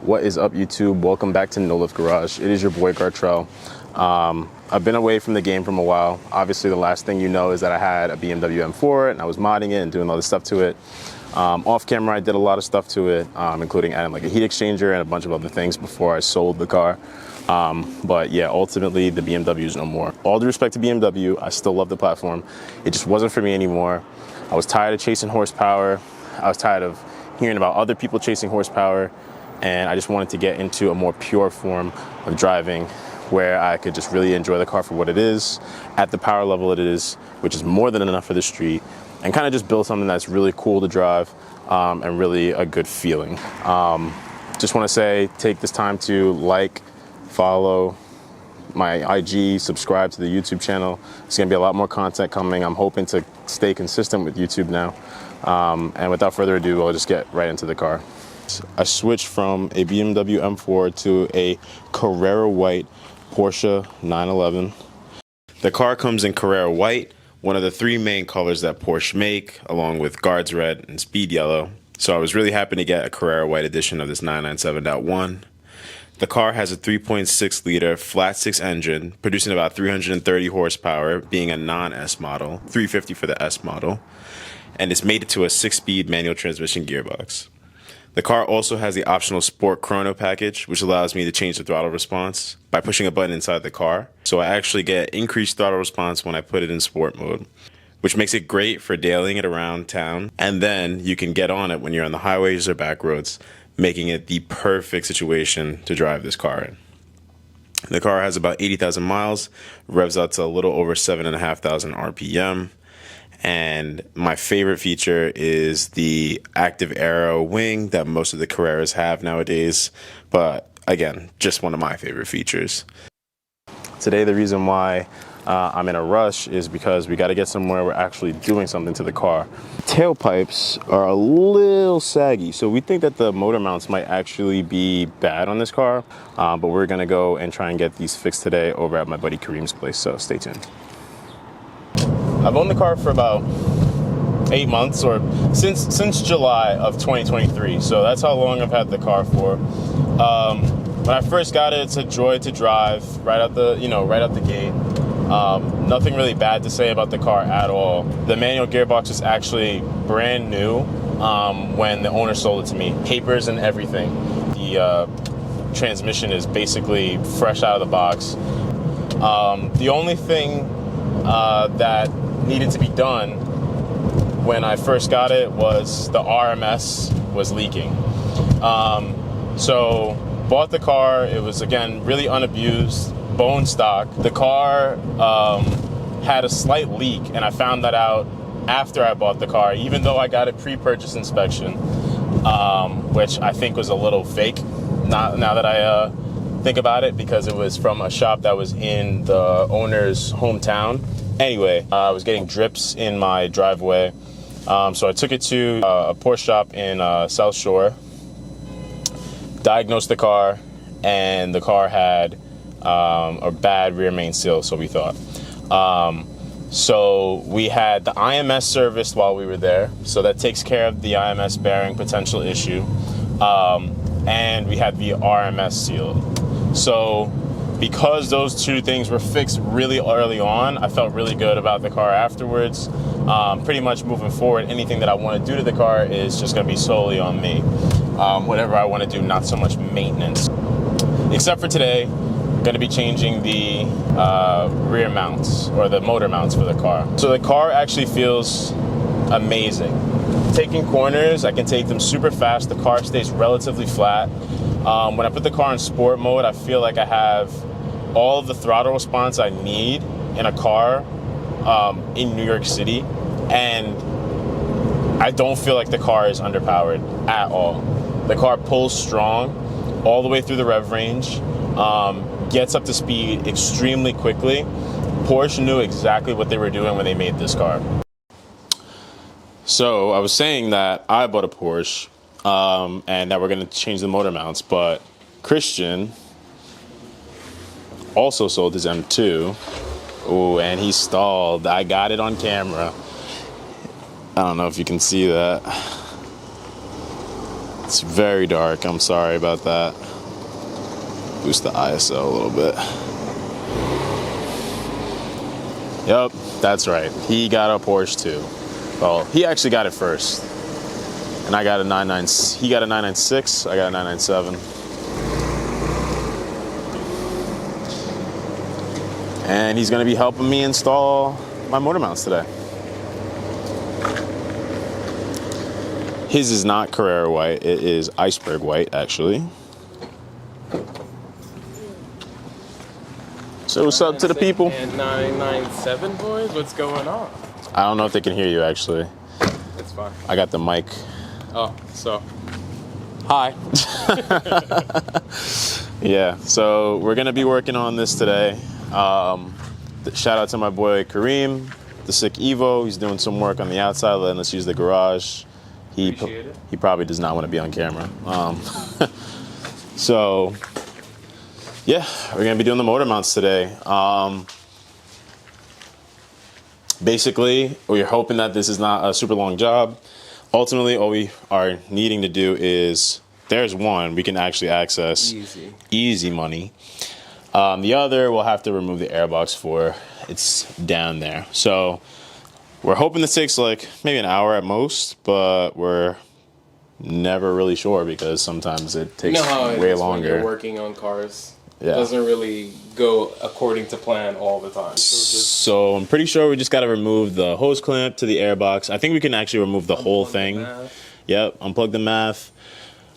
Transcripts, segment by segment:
What is up, YouTube? Welcome back to No Lift Garage. It is your boy Gartrell. I've been away from the game for a while. Obviously, the last thing you know is that I had a BMW M4 and I was modding it and doing all this stuff to it. Off camera, I did a lot of stuff to it, including adding like a heat exchanger and a bunch of other things before I sold the car. But yeah, ultimately the BMW is no more. All due respect to BMW, I still love the platform. It just wasn't for me anymore. I was tired of chasing horsepower. I was tired of hearing about other people chasing horsepower. And I just wanted to get into a more pure form of driving where I could just really enjoy the car for what it is, at the power level it is, which is more than enough for the street, and kind of just build something that's really cool to drive and really a good feeling. Just want to say, take this time to like, follow my IG, subscribe to the YouTube channel. There's going to be a lot more content coming. I'm hoping to stay consistent with YouTube now. And without further ado, I'll just get right into the car. I switched from a BMW M4 to a Carrera white Porsche 911. The car comes in Carrera white, one of the three main colors that Porsche make, along with Guards red and Speed yellow. So I was really happy to get a Carrera white edition of this 997.1. The car has a 3.6 liter flat six engine, producing about 330 horsepower, being a non-S model, 350 for the S model, and it's mated to a 6-speed manual transmission gearbox. The car also has the optional Sport Chrono package, which allows me to change the throttle response by pushing a button inside the car. So I actually get increased throttle response when I put it in sport mode, which makes it great for dailying it around town. And then you can get on it when you're on the highways or back roads, making it the perfect situation to drive this car in. The car has about 80,000 miles, revs out to a little over 7,500 RPM. And my favorite feature is the active aero wing that most of the Carreras have nowadays. But again, just one of my favorite features. Today, the reason why I'm in a rush is because we got to get somewhere we're actually doing something to the car. Tailpipes are a little saggy, so we think that the motor mounts might actually be bad on this car. But we're going to go and try and get these fixed today over at my buddy Kareem's place, so stay tuned. I've owned the car for about 8 months, or since July of 2023. So that's how long I've had the car for. When I first got it, it's a joy to drive right out the gate. Nothing really bad to say about the car at all. The manual gearbox is actually brand new when the owner sold it to me. Papers and everything. The transmission is basically fresh out of the box. The only thing that needed to be done when I first got it was the RMS was leaking. So bought the car. It was, again, really unabused, bone stock. The car had a slight leak, and I found that out after I bought the car, even though I got a pre-purchase inspection, which I think was a little fake now that I think about it, because it was from a shop that was in the owner's hometown. Anyway, I was getting drips in my driveway, so I took it to a Porsche shop in South Shore, diagnosed the car, and the car had a bad rear main seal, so we thought. So we had the IMS serviced while we were there, so that takes care of the IMS bearing potential issue, and we had the RMS sealed. So because those two things were fixed really early on, I felt really good about the car afterwards. Pretty much moving forward, anything that I want to do to the car is just going to be solely on me. Whatever I want to do, not so much maintenance. Except for today, I'm going to be changing the rear mounts, or the motor mounts for the car. So the car actually feels amazing. Taking corners, I can take them super fast. The car stays relatively flat. When I put the car in sport mode, I feel like I have all of the throttle response I need in a car in New York City, and I don't feel like the car is underpowered at all. The car pulls strong all the way through the rev range, gets up to speed extremely quickly. Porsche knew exactly what they were doing when they made this car. So I was saying that I bought a Porsche and that we're going to change the motor mounts, but Christian also sold his M2. Oh, and he stalled. I got it on camera. I don't know if you can see that. It's very dark. I'm sorry about that. Boost the ISO a little bit. Yep, that's right. He got a Porsche too. Well, he actually got it first. And I got a 99, he got a 996, I got a 997. And he's gonna be helping me install my motor mounts today. His is not Carrera white, it is iceberg white, actually. So what's up to the people? And 997 boys, what's going on? I don't know if they can hear you, actually. It's fine. I got the mic. Oh, so. Hi. Yeah, so we're gonna be working on this today. Shout out to my boy Kareem, the Sick Evo. He's doing some work on the outside, letting us use the garage. He probably does not want to be on camera. So, yeah, we're gonna be doing the motor mounts today. Basically, we're hoping that this is not a super long job. Ultimately, all we are needing to do is, there's one we can actually access. Easy money. The other, we'll have to remove the airbox for. It's down there. So we're hoping this takes like maybe an hour at most, but we're never really sure because sometimes it takes way longer. When you're working on cars. Yeah. It doesn't really go according to plan all the time. So I'm pretty sure we just got to remove the hose clamp to the airbox. I think we can actually remove the whole thing. Yep, unplug the math,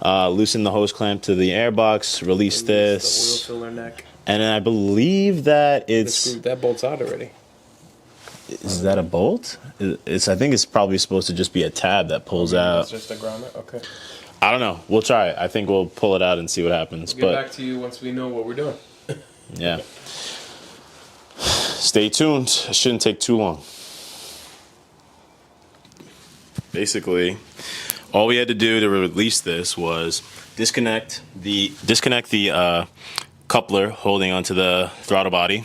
loosen the hose clamp to the airbox, release this. The oil filler neck. And then I believe that it's... That bolt's out already. Is that a bolt? I think it's probably supposed to just be a tab that pulls out. It's just a grommet? Okay. I don't know. We'll try it. I think we'll pull it out and see what happens. We'll get back to you once we know what we're doing. Yeah. Stay tuned. It shouldn't take too long. Basically, all we had to do to release this was disconnect the coupler holding onto the throttle body,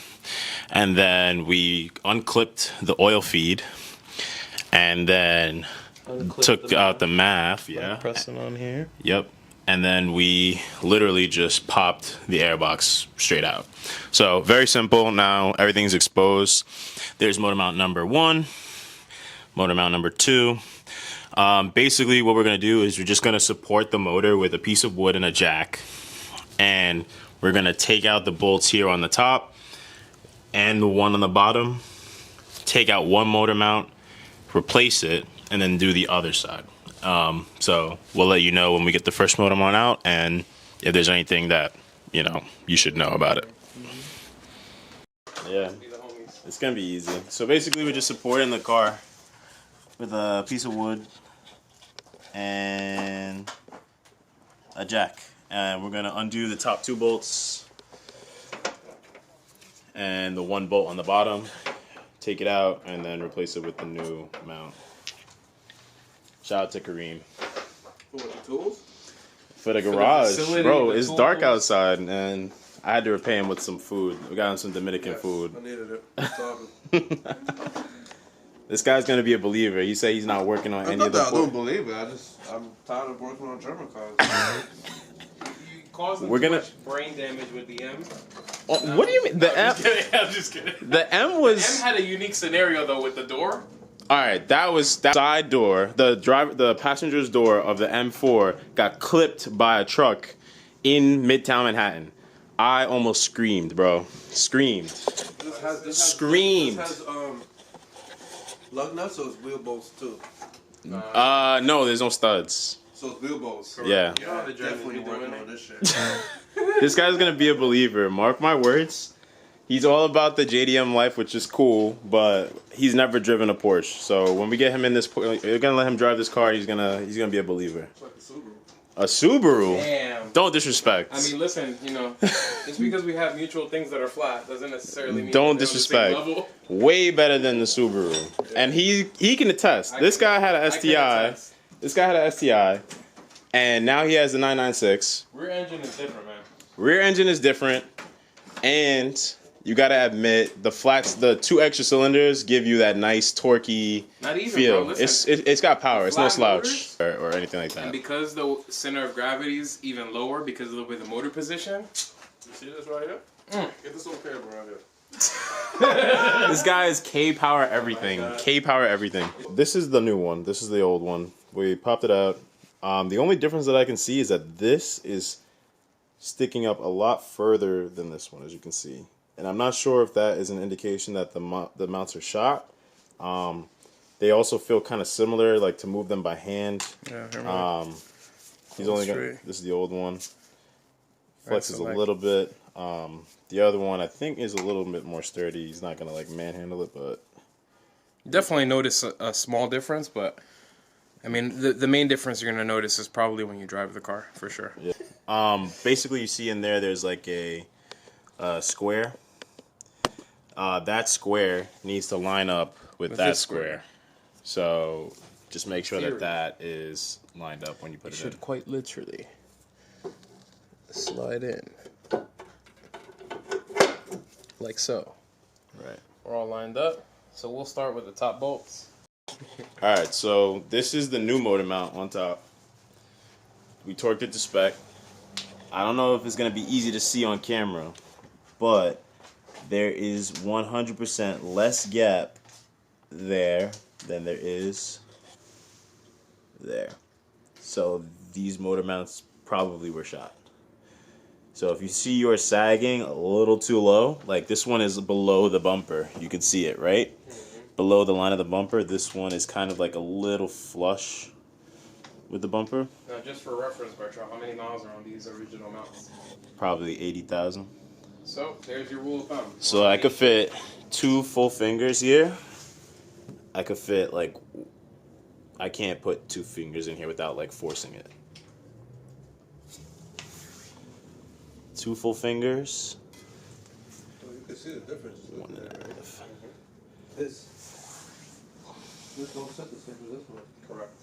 and then we unclipped the oil feed, and then took out the math. Yeah, pressing on here. Yep. And then we literally just popped the airbox straight out. So very simple. Now everything's exposed. There's motor mount number 1, motor mount number 2. Basically what we're gonna do is we're just gonna support the motor with a piece of wood and a jack. And we're gonna take out the bolts here on the top and the one on the bottom, take out one motor mount, replace it, and then do the other side. So we'll let you know when we get the first motor mount out and if there's anything that, you know, you should know about it. Yeah, it's gonna be easy. So basically we're just supporting the car with a piece of wood and a jack. And we're gonna undo the top 2 bolts and the 1 bolt on the bottom, take it out, and then replace it with the new mount. Shout out to Kareem. For what, the tools? For the garage. Bro, it's dark outside, and I had to repay him with some food. We got him some Dominican food. I needed it. This guy's gonna be a believer. He said he's not working on any of the... I don't believe it. I'm tired of working on German cars. You caused them much brain damage with the M. What do you mean? The M? I'm just kidding. The M was... The M had a unique scenario though with the door. All right, that was that side door. The passenger's door of the M4 got clipped by a truck in Midtown Manhattan. I almost screamed, bro. Screamed. Screamed. This has lug nuts, so it's wheel bolts too. No, there's no studs. So it's wheel bolts. Yeah. You know how the Definitely working on this shit. This guy's gonna be a believer. Mark my words. He's all about the JDM life, which is cool, but he's never driven a Porsche. So when we get him in this, you're gonna let him drive this car. He's gonna be a believer. It's like a Subaru. A Subaru? Damn. Don't disrespect. I mean, listen, you know, just because we have mutual things that are flat doesn't necessarily mean don't that disrespect. on the same level. Way better than the Subaru, and he can attest. This guy had an STI. This guy had an STI, and now he has a 996. Rear engine is different, man. Rear engine is different, and you gotta admit the flats, the 2 extra cylinders give you that nice torquey Not even, feel. bro. Listen, It's got power. It's no flat slouch motors, or anything like and that. because the center of gravity is even lower because of the way the motor position. You see this right here? Get this little cable right here. This guy is K power everything. K power everything. This is the new one. This is the old one. We popped it out. The only difference that I can see is that this is sticking up a lot further than this one, as you can see. And I'm not sure if that is an indication that the mounts are shot. They also feel kind of similar, like to move them by hand. Yeah, He's only got, this is the old one. Flexes a little bit. The other one I think is a little bit more sturdy. He's not gonna like manhandle it, but definitely notice a small difference. But I mean, the main difference you're gonna notice is probably when you drive the car, for sure. yeah. Basically, you see in there's like a square. That square needs to line up with that square. So just make sure that that is lined up when you put it in. Quite literally slide in like so. Right. We're all lined up. So we'll start with the top bolts. All right. So this is the new motor mount on top. We torqued it to spec. I don't know if it's gonna be easy to see on camera, but there is 100% less gap there than there is there. So these motor mounts probably were shot. So if you see yours sagging a little too low, like this one is below the bumper, you can see it, right? Below the line of the bumper, this one is kind of like a little flush with the bumper. Now, just for reference, Bertrand, how many miles are on these original mounts? Probably 80,000. So there's your rule of thumb. So I could fit 2 full fingers here. I could fit like, I can't put 2 fingers in here without like forcing it. 2 full fingers. So you can see the difference. 1.5. This don't set the same as this one. Correct.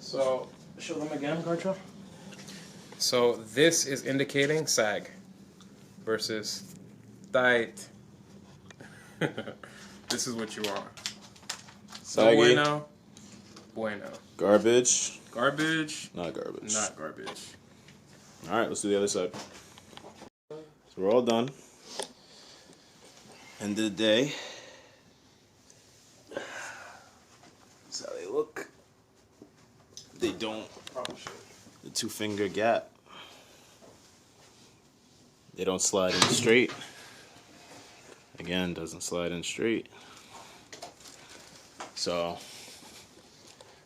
So show them again, Gartra. So this is indicating sag versus tight. This is what you want. Saggy. No bueno. Garbage. Garbage. Not garbage. Not garbage. All right, let's do the other side. So we're all done. End of the day. That's how they look. They don't. The 2-finger gap. They don't slide in straight. Again, doesn't slide in straight. So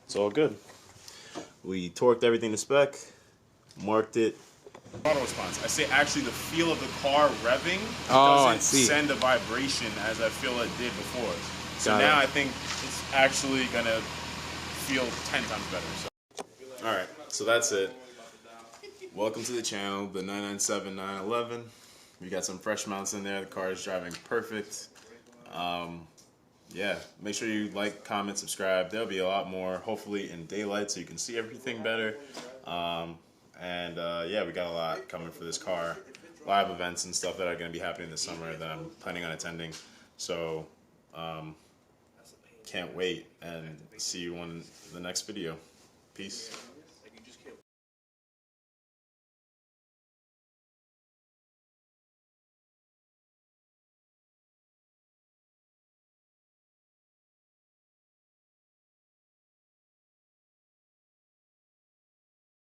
it's all good. We torqued everything to spec, marked it. Auto response. I say actually the feel of the car revving doesn't send a vibration as I feel it did before. So now I think it's actually gonna feel 10 times better. So. All right, so that's it. Welcome to the channel, the 997 911. We got some fresh mounts in there. The car is driving perfect. Yeah, make sure you like, comment, subscribe. There'll be a lot more, hopefully in daylight, so you can see everything better. Yeah, we got a lot coming for this car. Live events and stuff that are going to be happening this summer that I'm planning on attending. So, can't wait, and see you on the next video. Peace.